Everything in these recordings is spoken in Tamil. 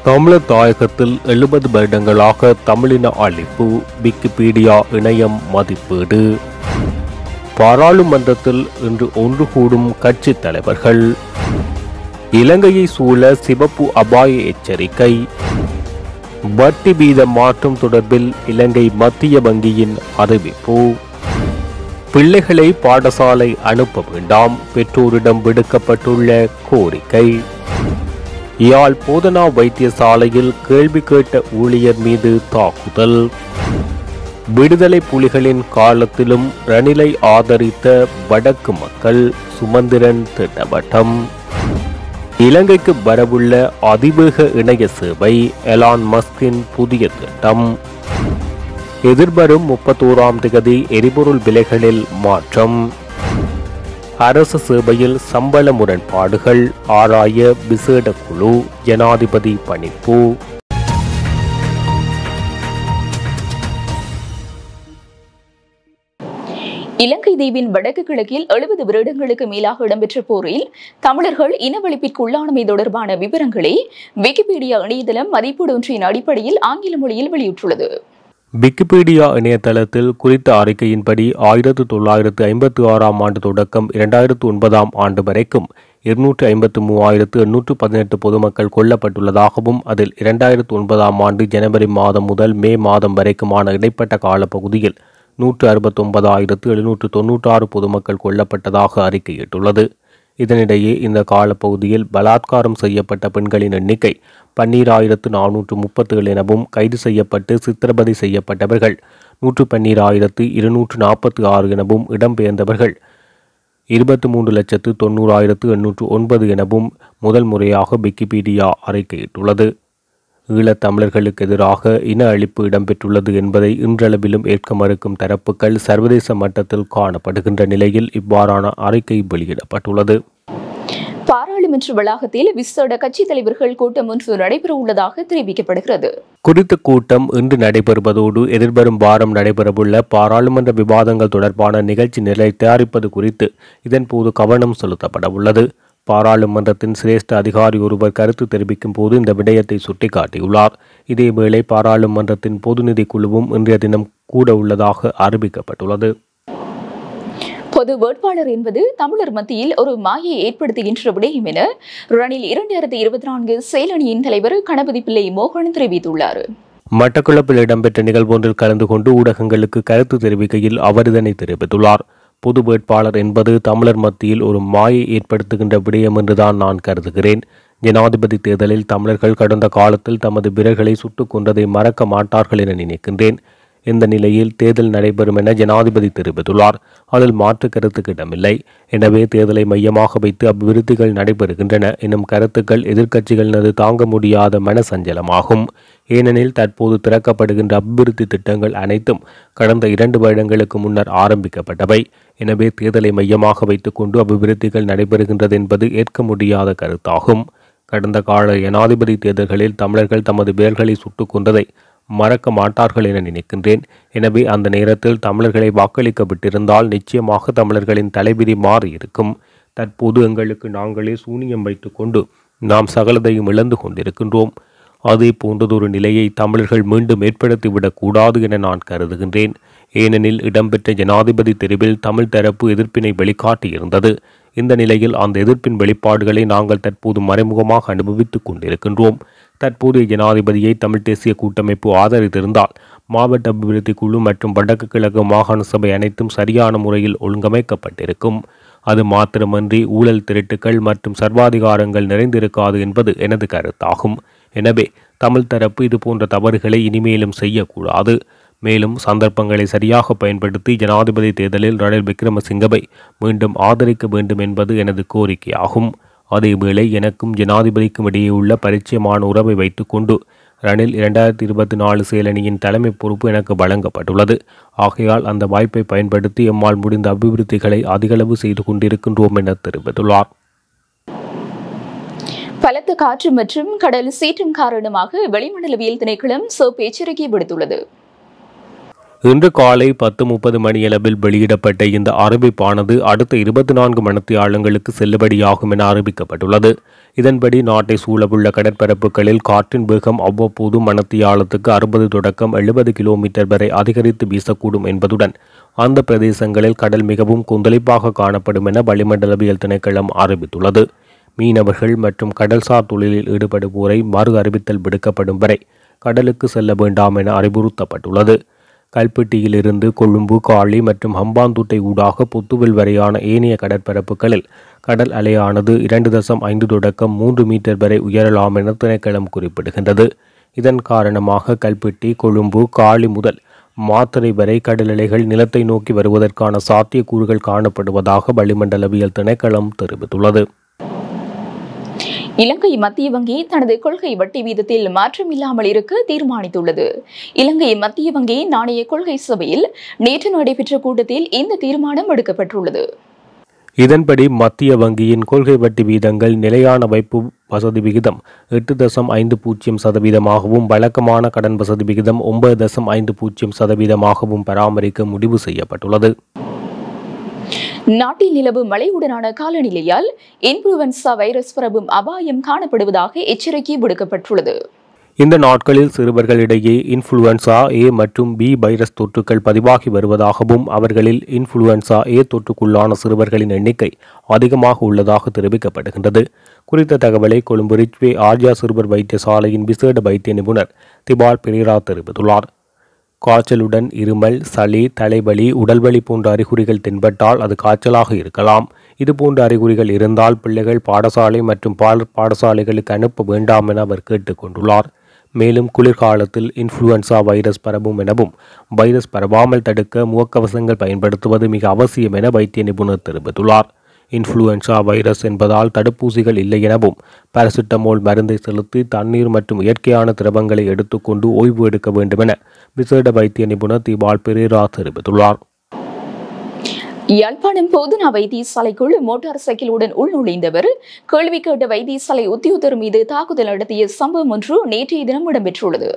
தமிழர் தாயகத்தில் 70 வருடங்களாக தமிழின அழிப்பு. விக்கிபீடியா இணையம் மதிப்பீடு. பாராளுமன்றத்தில் இன்று ஒன்று கூடும் கட்சி தலைவர்கள். இலங்கையை சூழ சிவப்பு அபாய எச்சரிக்கை. வட்டி வீத மாற்றம் தொடர்பில் இலங்கை மத்திய வங்கியின் அறிவிப்பு. பிள்ளைகளை பாடசாலை அனுப்ப வேண்டாம், பெற்றோரிடம் விடுக்கப்பட்டுள்ள கோரிக்கை. யாழ் போதனா வைத்தியசாலையில் கேள்வி கேட்ட ஊழியர் மீது தாக்குதல். விடுதலை புலிகளின் காலத்திலும் ரணிலை ஆதரித்த வடக்கு மக்கள். சுமந்திரன் திட்டவட்டம். இலங்கைக்கு வரவுள்ள அதிவேக இணைய சேவை. எலான் மஸ்கின் புதிய திட்டம். எதிர்வரும் 31ஆம் தேதி எரிபொருள் விலைகளில் மாற்றம். அரசு சேவையில் சம்பள முரண்பாடுகள் ஆராய விசேட குழு. ஜனாதிபதி பணிப்பு. இலங்கை தீவின் வடக்கு கிழக்கில் 70 வருடங்களுக்கு மேலாக இடம்பெற்ற போரில் தமிழர்கள் இனவழிப்பிற்கு உள்ளானமை தொடர்பான விவரங்களை விக்கிபீடியா இணையதளம் மதிப்பீடு ஒன்றின் அடிப்படையில் ஆங்கில மொழியில் வெளியிட்டுள்ளது. விக்கிபீடியா இணையதளத்தில் குறித்த அறிக்கையின்படி 1956ஆம் ஆண்டு தொடக்கம் 2009ஆம் ஆண்டு வரைக்கும் 253,818 பொதுமக்கள் கொல்லப்பட்டுள்ளதாகவும் அதில் 2009ஆம் ஆண்டு ஜனவரி மாதம் முதல் மே மாதம் வரைக்குமான இடைப்பட்ட காலப்பகுதியில் 169,796 பொதுமக்கள் கொல்லப்பட்டதாக அறிக்கையிட்டுள்ளது. இதனிடையே இந்த காலப்பகுதியில் பலாத்காரம் செய்யப்பட்ட பெண்களின் எண்ணிக்கை 12,437 எனவும் கைது செய்யப்பட்டு சித்திரவதை செய்யப்பட்டவர்கள் 112,246 எனவும் இடம்பெயர்ந்தவர்கள் 23,90,809 எனவும் முதல் முறையாக விக்கிபீடியா அறிக்கையிட்டுள்ளது. ஈழத் தமிழர்களுக்கு எதிராக இன அழிப்பு இடம்பெற்றுள்ளது என்பதை இன்றளவிலும் ஏற்க மறுக்கும் தரப்புகள் சர்வதேச மட்டத்தில் காணப்படுகின்ற நிலையில் இவ்வாறான அறிக்கை வெளியிடப்பட்டுள்ளது. பாராளுமன்ற வளாகத்தில் விசேட கட்சி தலைவர்கள் கூட்டம் ஒன்று நடைபெற உள்ளதாக தெரிவிக்கப்படுகிறது. குறித்த கூட்டம் இன்று நடைபெறுவதோடு எதிர்வரும் வாரம் நடைபெறவுள்ள பாராளுமன்ற விவாதங்கள் தொடர்பான நிகழ்ச்சி நிலை தயாரிப்பது குறித்து இதன்போது கவனம் செலுத்தப்பட உள்ளது. பாராளுமன்றத்தின் சிரேஷ்ட அதிகாரி ஒருவர் கருத்து தெரிவிக்கும் போது இந்த விடயத்தை சுட்டிக்காட்டியுள்ளார். இதேவேளை பாராளுமன்றத்தின் பொதுநிதி குழுவும் இன்றைய தினம் கூட உள்ளதாக அறிவிக்கப்பட்டுள்ளது. பொது வேட்பாளர் என்பது தமிழர் மத்தியில் ஒரு மாயை ஏற்படுத்துகின்ற விடயம் என ரணில் 2024 செயலணியின் தலைவர் கணபதி பிள்ளை மோகன் தெரிவித்துள்ளார். மட்டக்களப்பில் இடம்பெற்ற நிகழ்வொன்றில் கலந்து கொண்டு ஊடகங்களுக்கு கருத்து தெரிவிக்கையில் அவர் இதனை தெரிவித்துள்ளார். பொது வேட்பாளர் என்பது தமிழர் மத்தியில் ஒரு மாயை ஏற்படுத்துகின்ற விடயம் என்றுதான் நான் கருதுகிறேன். ஜனாதிபதி தேர்தலில் தமிழர்கள் கடந்த காலத்தில் தமது வீரர்களை சுட்டுக் கொன்றதை மறக்க மாட்டார்கள் என நினைக்கின்றேன். இந்த நிலையில் தேர்தல் நடைபெறும் என ஜனாதிபதி தெரிவித்துள்ளார். அதில் மாற்று கருத்துக்கு இடமில்லை. எனவே தேர்தலை மையமாக வைத்து அபிவிருத்திகள் நடைபெறுகின்றன எனும் கருத்துக்கள் எதிர்க்கட்சிகளினது தாங்க முடியாத மனசஞ்சலமாகும். ஏனெனில் தற்போது திறக்கப்படுகின்ற அபிவிருத்தி திட்டங்கள் அனைத்தும் கடந்த 2 வருடங்களுக்கு முன்னர் ஆரம்பிக்கப்பட்டவை. எனவே தேர்தலை மையமாக வைத்துக் கொண்டு அபிவிருத்திகள் நடைபெறுகின்றது என்பது ஏற்க முடியாத கருத்தாகும். கடந்த கால ஜனாதிபதி தேர்தல்களில் தமிழர்கள் தமது வேர்களை சுட்டுக் கொண்டதை மறக்க மாட்டார்கள் என நினைக்கின்றேன். எனவே அந்த நேரத்தில் தமிழர்களை வாக்களிக்க விட்டிருந்தால் நிச்சயமாக தமிழர்களின் தலைவிதி மாறியிருக்கும். தற்போது எங்களுக்கு நாங்களே சூனியம் வைத்துக் கொண்டு நாம் சகலதையும் இழந்து கொண்டிருக்கின்றோம். அதே போன்றதொரு நிலையை தமிழர்கள் மீண்டும் ஏற்படுத்திவிடக் கூடாது என நான் கருதுகின்றேன். ஏனெனில் இடம்பெற்ற ஜனாதிபதி தெரிவில் தமிழ் தரப்பு எதிர்ப்பினை வெளிக்காட்டியிருந்தது. இந்த நிலையில் அந்த எதிர்ப்பின் வெளிப்பாடுகளை நாங்கள் தற்போது மறைமுகமாக அனுபவித்துக் கொண்டிருக்கின்றோம். தற்போதைய ஜனாதிபதியை தமிழ் தேசிய கூட்டமைப்பு ஆதரித்திருந்தால் மாவட்ட அபிவிருத்தி குழு மற்றும் வடக்கு கிழக்கு மாகாண சபை அனைத்தும் சரியான முறையில் ஒழுங்கமைக்கப்பட்டிருக்கும். அது மாத்திரமன்றி ஊழல் திருட்டுக்கள் மற்றும் சர்வாதிகாரங்கள் நிறைந்திருக்காது என்பது எனது கருத்தாகும். எனவே தமிழ் தரப்பு இதுபோன்ற தவறுகளை இனிமேலும் செய்யக்கூடாது. மேலும் சந்தர்ப்பங்களை சரியாக பயன்படுத்தி ஜனாதிபதி தேர்தலில் ரணில் விக்ரமசிங்கவை மீண்டும் ஆதரிக்க வேண்டும் என்பது எனது கோரிக்கையாகும். அதேவேளை எனக்கும் ஜனாதிபதிக்கும் இடையே உள்ள பரிச்சயமான உறவை வைத்துக்கொண்டு ரணில் 2024 செயலணியின் தலைமை பொறுப்பு எனக்கு வழங்கப்பட்டுள்ளது. ஆகையால் அந்த வாய்ப்பை பயன்படுத்தி எம்மால் முடிந்த அபிவிருத்திகளை அதிகளவு செய்து கொண்டிருக்கின்றோம் என தெரிவித்துள்ளார். பலத்த காற்று மற்றும் கடல் சீற்றம் காரணமாக வெளிமண்டலவியல் திணைக்களம் சோப் எச்சரிக்கை விடுத்துள்ளது. இன்று காலை 10:30 மணியளவில் வெளியிடப்பட்ட இந்த அறிவிப்பானது அடுத்த 24 மணித்தியாலங்களுக்கு செல்லுபடியாகும் என அறிவிக்கப்பட்டுள்ளது. இதன்படி நாட்டை சூழவுள்ள கடற்பரப்புகளில் காற்றின் வேகம் அவ்வப்போது மணித்தியாலத்துக்கு 60 தொடக்கம் 70 கிலோமீட்டர் வரை அதிகரித்து வீசக்கூடும் என்பதுடன் அந்த பிரதேசங்களில் கடல் மிகவும் கொந்தளிப்பாக காணப்படும் என வளிமண்டலவியல் திணைக்களம் அறிவித்துள்ளது. மீனவர்கள் மற்றும் கடல்சார் தொழிலில் ஈடுபடுவோரை மறு அறிவித்தல் விடுக்கப்படும் வரை கடலுக்கு செல்ல வேண்டாம் என அறிவுறுத்தப்பட்டுள்ளது. கல்பெட்டியிலிருந்து கொழும்பு, காலி மற்றும் ஹம்பாந்தோட்டை ஊடாக பொத்துவில் வரையான ஏனைய கடற்பரப்புகளில் கடல் அலையானது 2.5 தொடக்கம் 3 மீட்டர் வரை உயரலாம் என திணைக்களம் குறிப்பிடுகின்றது. இதன் காரணமாக கல்பெட்டி, கொழும்பு, காலி முதல் மாத்தறை வரை கடல் அலைகள் நிலத்தை நோக்கி வருவதற்கான சாத்தியக்கூறுகள் காணப்படுவதாக வளிமண்டலவியல் திணைக்களம் தெரிவித்துள்ளது. இலங்கை மத்திய வங்கி தனது கொள்கை வட்டி வீதத்தில் மாற்றமில்லாமல் இருக்க தீர்மானித்துள்ளது. இலங்கை மத்திய வங்கி நாணய கொள்கை சபையில் நேற்று நடைபெற்ற கூட்டத்தில் இந்த தீர்மானம் எடுக்கப்பட்டுள்ளது. இதன்படி மத்திய வங்கியின் கொள்கை வட்டி வீதங்கள் நிலையான வைப்பு வசதி விகிதம் 8.50% வழக்கமான கடன் வசதி விகிதம் 9.50% பராமரிக்க முடிவு செய்யப்பட்டுள்ளது. நாட்டில் நிலவும் மழையுடனான காலநிலையால் இன்ஃப்ளூவன்சா வைரஸ் பரவும் அபாயம் காணப்படுவதாக எச்சரிக்கை விடுக்கப்பட்டுள்ளது. இந்த நாட்களில் சிறுவர்களிடையே இன்ஃப்ளூவன்சா ஏ மற்றும் பி வைரஸ் தொற்றுக்கள் பதிவாகி வருவதாகவும் அவர்களில் இன்ஃப்ளூவன்சா ஏ தொற்றுக்குள்ளான சிறுவர்களின் எண்ணிக்கை அதிகமாக உள்ளதாக தெரிவிக்கப்படுகின்றது. குறித்த தகவலை கொழும்பு ரிச்வே ஆர்யா சிறுவர் வைத்தியசாலையின் விசேட வைத்திய நிபுணர் திபால் பெரேரா தெரிவித்துள்ளார். காய்ச்சலுடன் இருமல், சளி, தலைவலி, உடல்வலி போன்ற அறிகுறிகள் தென்பட்டால் அது காய்ச்சலாக இருக்கலாம். இதுபோன்ற அறிகுறிகள் இருந்தால் பிள்ளைகள் பாடசாலை மற்றும் பாடசாலைகளுக்கு அனுப்ப வேண்டாம் என அவர் கேட்டுக்கொண்டுள்ளார். மேலும் குளிர்காலத்தில் இன்ஃப்ளூவன்சா வைரஸ் பரவும் எனவும் வைரஸ் பரவாமல் தடுக்க முகக்கவசங்கள் பயன்படுத்துவது மிக அவசியம் என வைத்திய நிபுணர் தெரிவித்துள்ளார். இன்ஃப்ளூவன்சா வைரஸ் என்பதால் தடுப்பூசிகள் இல்லை எனவும் பாராசிட்டமோல் மருந்தை செலுத்தி தண்ணீர் மற்றும் இயற்கையான திரவங்களை எடுத்துக்கொண்டு ஓய்வு எடுக்க வேண்டும் என விசேட வைத்திய நிபுணர் திபால் பெரேரா தெரிவித்துள்ளார். யாழ்ப்பாணம் போதனா வைத்தியசாலைக்குள் மோட்டார் சைக்கிளுடன் உள்நுழைந்தவர் கேள்வி கேட்ட வைத்தியசாலை உத்தியோகத்தர் மீது தாக்குதல் நடத்திய சம்பவம் ஒன்று நேற்றைய தினம் இடம்பெற்றுள்ளது.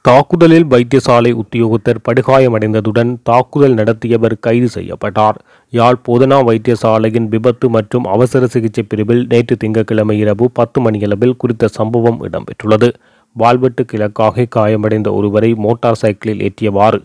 தாக்குதலில் வைத்தியசாலை உத்தியோகத்தர் படுகாயமடைந்ததுடன் தாக்குதல் நடத்தியவர் கைது செய்யப்பட்டார். யாழ் போதனா வைத்தியசாலையின் விபத்து மற்றும் அவசர சிகிச்சை பிரிவில் நேற்று திங்கட்கிழமை இரவு 10 மணியளவில் குறித்த சம்பவம் இடம்பெற்றுள்ளது. வாள்வெட்டு கிழக்காக காயமடைந்த ஒருவரை மோட்டார் சைக்கிளில் ஏற்றியவாறு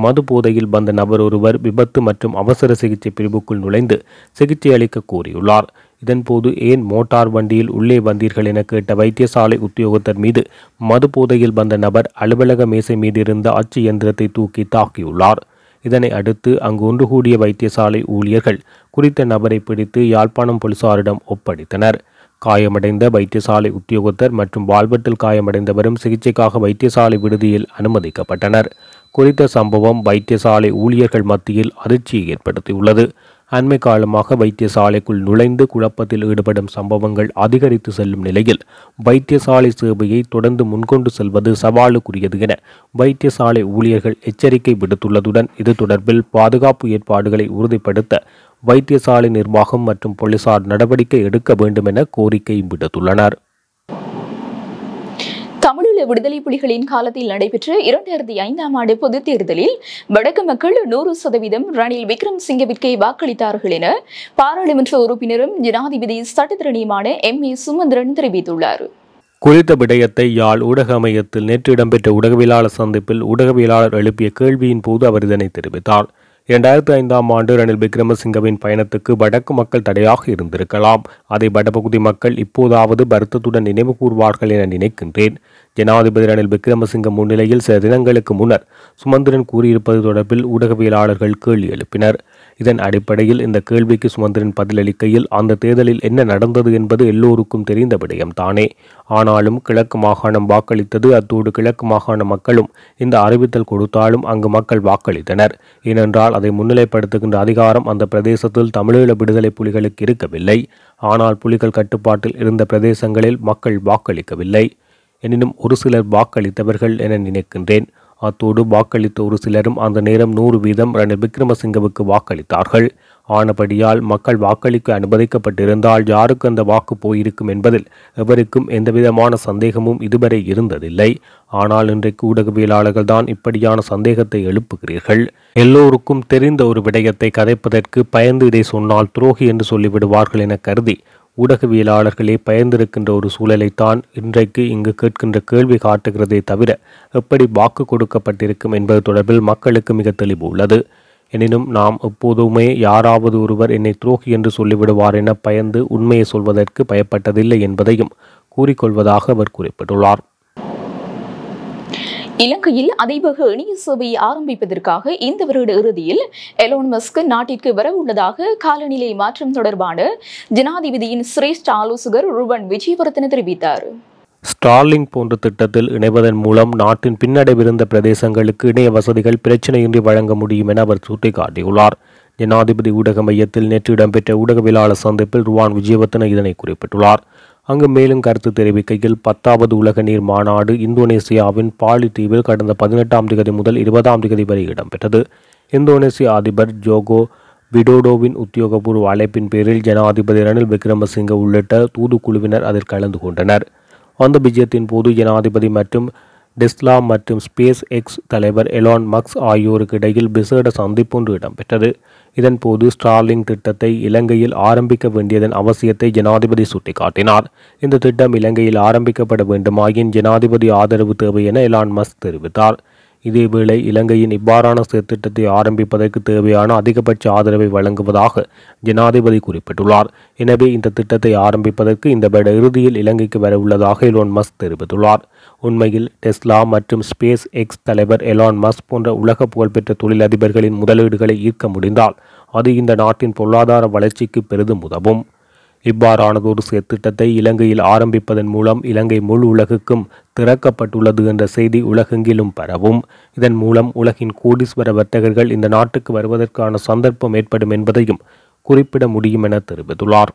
மது போதையில் வந்த நபர் ஒருவர் விபத்து மற்றும் அவசர சிகிச்சை பிரிவுக்குள் நுழைந்து சிகிச்சை அளிக்க கோரியுள்ளார். இதன்போது ஏன் மோட்டார் வண்டியில் உள்ளே வந்தீர்கள் என கேட்ட வைத்தியசாலை உத்தியோகத்தர் மீது மது போதையில் வந்த நபர் அலுவலக மேசை மீது இருந்த அச்சு இயந்திரத்தை தூக்கி தாக்கியுள்ளார். இதனை அடுத்து அங்கு ஒன்று கூடிய வைத்தியசாலை ஊழியர்கள் குறித்த நபரை பிடித்து யாழ்ப்பாணம் போலீசாரிடம் ஒப்படைத்தனர். காயமடைந்த வைத்தியசாலை உத்தியோகத்தர் மற்றும் வாள்வெட்டில் காயமடைந்தவரும் சிகிச்சைக்காக வைத்தியசாலை விடுதியில் அனுமதிக்கப்பட்டனர். குறித்த சம்பவம் வைத்தியசாலை ஊழியர்கள் மத்தியில் அதிர்ச்சியை ஏற்படுத்தியுள்ளது. அண்மை காலமாக வைத்தியசாலைக்குள் நுழைந்து குழப்பத்தில் ஈடுபடும் சம்பவங்கள் அதிகரித்து செல்லும் நிலையில் வைத்தியசாலை சேவையை தொடர்ந்து முன்கொண்டு செல்வது சவாலுக்குரியது என வைத்தியசாலை ஊழியர்கள் எச்சரிக்கை விடுத்துள்ளதுடன் இது தொடர்பில் பாதுகாப்பு ஏற்பாடுகளை உறுதிப்படுத்த வைத்தியசாலை நிர்வாகம் மற்றும் போலீசார் நடவடிக்கை எடுக்க வேண்டும் என கோரிக்கை விடுத்துள்ளனர். தமிழீழ விடுதலை புலிகளின் காலத்தில் நடைபெற்ற 2005ஆம் ஆண்டு பொதுத் தேர்தலில் வடக்கு மக்கள் 100% ரணில் விக்ரமசிங்கவிற்கே வாக்களித்தார்கள் என பாராளுமன்ற உறுப்பினரும் ஜனாதிபதி சட்டத்திறனியுமான M.A. சுமந்திரன் தெரிவித்துள்ளார். குறித்த விடயத்தை யாழ் ஊடக மையத்தில் நேற்று இடம்பெற்ற ஊடகவியலாளர் சந்திப்பில் ஊடகவியலாளர் எழுப்பிய கேள்வியின் போது அவர் இதனை தெரிவித்தார். 2005ஆம் ஆண்டு ரணில் விக்ரமசிங்கவின் பயணத்துக்கு வடக்கு மக்கள் தடையாக இருந்திருக்கலாம். அதை வடபகுதி மக்கள் இப்போதாவது வருத்தத்துடன் நினைவு கூர்வார்கள் என நினைக்கின்றேன். ஜனாதிபதி ரணில் விக்ரமசிங்க முன்னிலையில் சில தினங்களுக்கு முன்னர் சுமந்திரன் கூறியிருப்பது தொடர்பில் ஊடகவியலாளர்கள் கேள்வி எழுப்பினர். இதன் அடிப்படையில் இந்த கேள்விக்கு சுமந்திரன் பதிலளிக்கையில் அந்த தேர்தலில் என்ன நடந்தது என்பது எல்லோருக்கும் தெரிந்த விடயம்தானே. ஆனாலும் கிழக்கு மாகாணம் வாக்களித்தது. அத்தோடு கிழக்கு மாகாண மக்களும் இந்த அறிவித்தல் கொடுத்தாலும் அங்கு மக்கள் வாக்களித்தனர். ஏனென்றால் அதை முன்னிலைப்படுத்துகின்ற அதிகாரம் அந்த பிரதேசத்தில் தமிழீழ விடுதலை புலிகளுக்கு இருக்கவில்லை. ஆனால் புலிகள் கட்டுப்பாட்டில் இருந்த பிரதேசங்களில் மக்கள் வாக்களிக்கவில்லை. எனினும் ஒரு சிலர் வாக்களித்தவர்கள் என நினைக்கின்றேன். அத்தோடு வாக்களித்த ஒரு சிலரும் அந்த நேரம் 100% ரணில் விக்ரமசிங்கவுக்கு வாக்களித்தார்கள். ஆனபடியால் மக்கள் வாக்களிக்க அனுமதிக்கப்பட்டிருந்தால் யாருக்கு அந்த வாக்கு போயிருக்கும் என்பதில் எவருக்கும் எந்தவிதமான சந்தேகமும் இதுவரை இருந்ததில்லை. ஆனால் இன்றைக்கு ஊடகவியலாளர்கள் தான் இப்படியான சந்தேகத்தை எழுப்புகிறீர்கள். எல்லோருக்கும் தெரிந்த ஒரு விடயத்தை கதைப்பதற்கு பயந்து இதை சொன்னால் துரோகி என்று சொல்லிவிடுவார்கள் என கருதி ஊடகவியலாளர்களே பயந்திருக்கின்ற ஒரு சூழலைத்தான் இன்றைக்கு இங்கு கேட்கின்ற கேள்வி காட்டுகிறதே தவிர எப்படி வாக்கு கொடுக்கப்பட்டிருக்கும் என்பது தொடர்பில் மக்களுக்கு மிக தெளிவு உள்ளது. எனினும் நாம் எப்போதுமே யாராவது ஒருவர் என்னை துரோகி என்று சொல்லிவிடுவார் என பயந்து உண்மையை சொல்வதற்கு பயப்பட்டதில்லை என்பதையும் கூறிக்கொள்வதாக அவர் குறிப்பிட்டுள்ளார். இலங்கையில் அதிவேக இணைய சேவையை ஆரம்பிப்பதற்காக இந்த வருட இறுதியில் எலோன் மஸ்க் நாட்டிற்கு வரவுள்ளதாக காலநிலை மாற்றம் தொடர்பான ஜனாதிபதியின் சிரேஷ்ட ஆலோசகர் ருவன் விஜயவர்தன தெரிவித்தார். ஸ்டார்லிங் போன்ற திட்டத்தில் இணைவதன் மூலம் நாட்டின் பின்னடைவிருந்த பிரதேசங்களுக்கு இணைய வசதிகள் பிரச்சினையின்றி வழங்க முடியும் என அவர் சுட்டிக்காட்டியுள்ளார். ஜனாதிபதி ஊடக மையத்தில் நேற்று இடம்பெற்ற ஊடகவியலாளர் சந்திப்பில் ருவான் விஜயவர்தன இதனை குறிப்பிட்டுள்ளார். அங்கு மேலும் கருத்து தெரிவிக்கையில் 10வது உலக நீர் மாநாடு இந்தோனேசியாவின் பாலி தீவில் கடந்த 18ஆம் தேதி முதல் 20ஆம் தேதி வரை இடம்பெற்றது. இந்தோனேசிய அதிபர் ஜோகோ விடோடோவின் உத்தியோகபூர்வ அழைப்பின் பேரில் ஜனாதிபதி ரணில் விக்ரமசிங்க உள்ளிட்ட தூதுக்குழுவினர் அதில் கலந்து கொண்டனர். அந்த விஜயத்தின் போது ஜனாதிபதி மற்றும் டெஸ்லா மற்றும் ஸ்பேஸ் எக்ஸ் தலைவர் எலான் மஸ்க் ஆகியோருக்கு இடையில் விசேட சந்திப்பொன்று இடம்பெற்றது. இதன்போது ஸ்டார்லிங் திட்டத்தை இலங்கையில் ஆரம்பிக்க வேண்டியதன் அவசியத்தை ஜனாதிபதி சுட்டிக்காட்டினார். இந்த திட்டம் இலங்கையில் ஆரம்பிக்கப்பட வேண்டுமாயின் ஜனாதிபதி ஆதரவு தேவை என எலான் மஸ்க் தெரிவித்தார். இதேவேளை இலங்கையின் இவ்வாறான திட்டத்தை ஆரம்பிப்பதற்கு தேவையான அதிகபட்ச ஆதரவை வழங்குவதாக ஜனாதிபதி குறிப்பிட்டுள்ளார். எனவே இந்த திட்டத்தை ஆரம்பிப்பதற்கு இந்த வருட இறுதியில் இலங்கைக்கு வரவுள்ளதாக எலான் மஸ்க் தெரிவித்துள்ளார். உண்மையில் டெஸ்லா மற்றும் ஸ்பேஸ் எக்ஸ் தலைவர் எலான் மஸ்க் போன்ற உலக புகழ்பெற்ற தொழிலதிபர்களின் முதலீடுகளை ஈர்க்க முடிந்தால் அது இந்த நாட்டின் பொருளாதார வளர்ச்சிக்கு பெரிதும் உதவும். இவ்வாறானதொரு திட்டத்தை இலங்கையில் ஆரம்பிப்பதன் மூலம் இலங்கை முழு உலகுக்கும் திறக்கப்பட்டுள்ளது என்ற செய்தி உலகெங்கிலும் பரவும். இதன் மூலம் உலகின் கோடீஸ்வர வர்த்தகர்கள் இந்த நாட்டுக்கு வருவதற்கான சந்தர்ப்பம் ஏற்படும் என்பதையும் குறிப்பிட முடியும் என தெரிவித்துள்ளார்.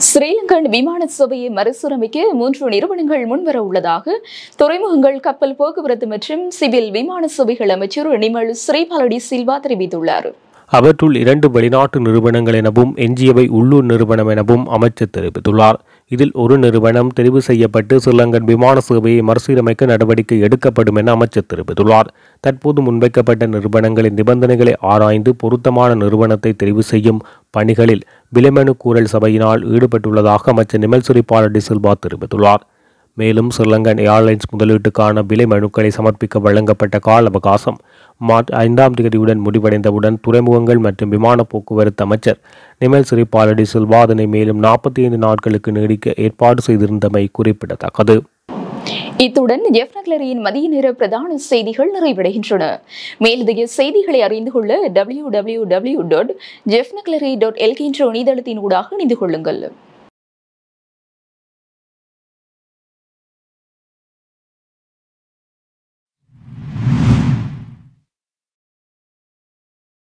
ஸ்ரீலங்கன் விமான சேவையை மறுசீரமைக்க 3 நிறுவனங்கள் முன்வர உள்ளதாக துறைமுகங்கள், கப்பல் போக்குவரத்து மற்றும் சிவில் விமான சேவைகள் அமைச்சர் நிமல் ஸ்ரீபாலடி சில்வா தெரிவித்துள்ளார். அவற்றுள் 2 வெளிநாட்டு நிறுவனங்கள் எனவும் எஞ்சியவை உள்ளூர் நிறுவனம் எனவும் அமைச்சர் தெரிவித்துள்ளார். இதில் ஒரு நிறுவனம் தெரிவு செய்யப்பட்டு ஸ்ரீலங்கன் விமான சேவையை மறுசீரமைக்க நடவடிக்கை எடுக்கப்படும் என அமைச்சர் தெரிவித்துள்ளார். தற்போது முன்வைக்கப்பட்ட நிறுவனங்களின் நிபந்தனைகளை ஆராய்ந்து பொருத்தமான நிறுவனத்தை தெரிவு செய்யும் பணிகளில் விலைமனு கூறல் சபையினால் ஈடுபட்டுள்ளதாக அமைச்சர் நிமல் ஸ்ரீபாலடி சில்வா தெரிவித்துள்ளார். மேலும் ஸ்ரீலங்கன் ஏர்லைன்ஸ் முதலீட்டுக்கான விலை மனுக்களை சமர்ப்பிக்க வழங்கப்பட்ட கால அவகாசம் மார்ச் 5ஆம் தேதியுடன் முடிவடைந்தவுடன் துறைமுகங்கள் மற்றும் விமான போக்குவரத்து அமைச்சர் நிமல் ஸ்ரீபாலடி சில்வா அதனை மேலும் 45 நாட்களுக்கு நீடிக்க ஏற்பாடு செய்திருந்தமை குறிப்பிடத்தக்கது. இத்துடன் ஜெஃப்னக்லரியின் மதிய நேர பிரதான செய்திகள் நிறைவடைகின்றன. மேலதிக செய்திகளை அறிந்து கொள்ள www.jeffnaclery.lk என்ற இணையதளத்தின் ஊடாக இணைந்து கொள்ளுங்கள்.